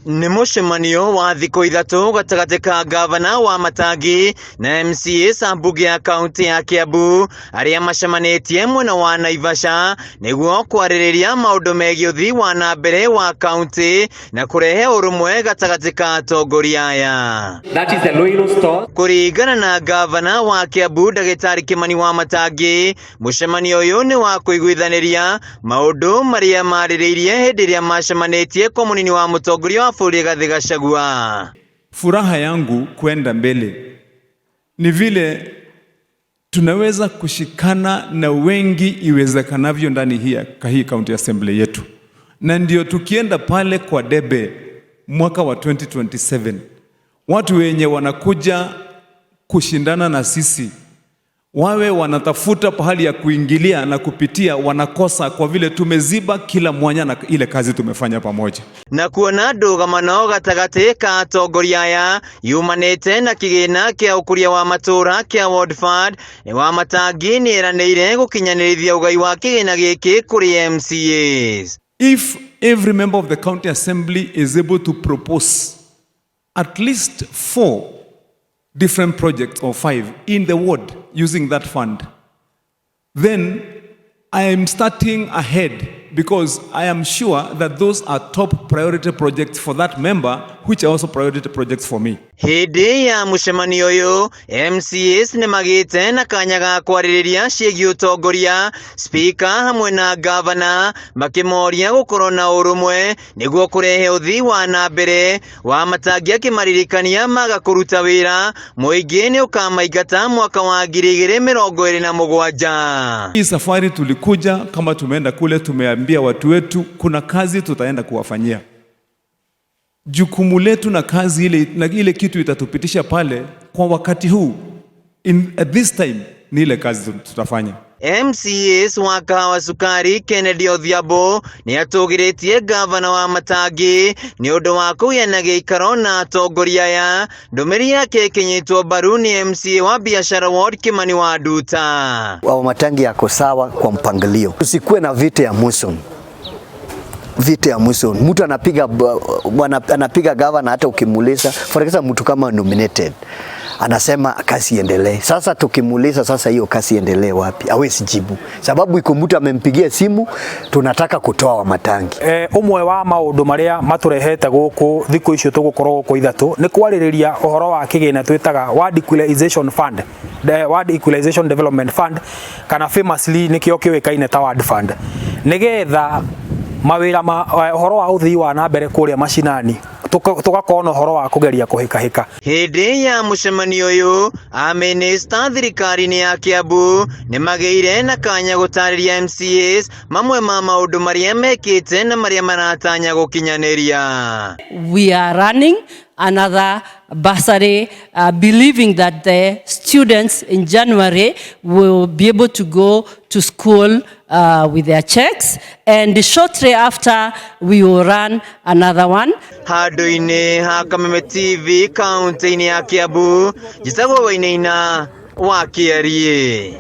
Ni MUCEMANIO wa THIKU ITHATU gatagati ka Ngabana Wamatangi na MCAS a mbunge ya kaunti ya Kiambu aria macemanitie mwena wa NAIVASHA niguo kwaririria maundu megie uthii wa nambere wa kaunti na kurehe urumwe gatagati ka atongoria aya. That is the loyal store. Kuringana na Ngabana wa Kiambu Dagitari KIMANI Wamatangi, mucemanio uyu ni wa kuiguithaniria maundu maria maririirie hindi ria macemanitie kwa munini wa mutongoria wa bũrũri Rigathi Gachagua. Furaha yangu kwenda mbele ni vile tunaweza kushikana na wengi iwezekanavyo ndani hii county assembly yetu, na ndio tukienda pale kwa debe mwaka wa 2027 watu wenye wanakuja kushindana na sisi wawe wanatafuta pahali ya kuingilia na kupitia, wanakosa kwa vile tumeziba kila mwanya na ile kazi tumefanya pamoja. Na kuona ndugamano gatagati ka atongoria aya yumanite na kigina kia ukuria wa matura kia Ward Fund Wamatangi ni eranĩire gukinyanĩrithia ugai wa kigina giki kuri MCAs. If every member of the county assembly is able to propose at least 4 different projects or 5 in the ward using that fund, then I am starting ahead, because I am sure that those are top priority projects for that member, which are also priority projects for me. Hindi ya mucemanio uyu MCAs ni magite na kanya ga kwaririria ciĩgiĩ utongoria, speaker hamwe na Ngabana makimoria gukorwo na urumwe niguo kurehe uthii wa nambere. Wamatangi akimaririkania maga kuruta wira muingi ni ukamaingata mwaka wa 2027. Hii safari tulikuja kama tumeenda kule, tumeambia watu wetu kuna kazi tutaenda kuwafanyia. Jukumu letu na kazi ile kitu itatupitisha pale kwa wakati huu, at this time, ni ile kazi tutafanya. MCAs wa kahawa sukari Kennedy Odhiambo ni atugiritie Ngabana Wamatangi ni undu wa kugena giikaro na atongoria aya. Ndumiri yake kinyitwo mbaru ni MCA wa biashara ward Kimani wa Nduta. Wamatangi yako sawa kwa mpangilio, tusikuwe na vita ya muson. Mtu anapiga gavana, hata ukimuuliza, for example mtu kama nominated anasema kasi iendelee. Sasa tukimuuliza sasa hiyo kasi iendelee wapi, hawezi jibu, sababu iko mtu amempigia simu tunataka kutoa Wamatangi. Umwe wa maundu maria maturehete guku thiku icio tugukorwo guku ithatu ni kwaririria uhoro wa kigina twitaga Ward Equalization Fund, the Ward Equalization Development Fund, kana famously nikio kiwikaine ta Ward Fund, nigetha mawira uhoro wa uthii wa nambere kuria mashinani tugakorwo uhoro wa kugeria kuhika. Hindi ya mucemanio uyu minister thirikari-ini ya Kiambu ni mageire na kanya gutariria MCAs mamwe ma maundu maria mekite na maria maratanya gukinyaniria. We are running another bursary, believing that the students in January will be able to go to school with their checks, and shortly after we will run another one. Handu-ini ha Kameme TV kaunti-ini ya Kiambu, jitagwo Wainaina wa AKIARIA.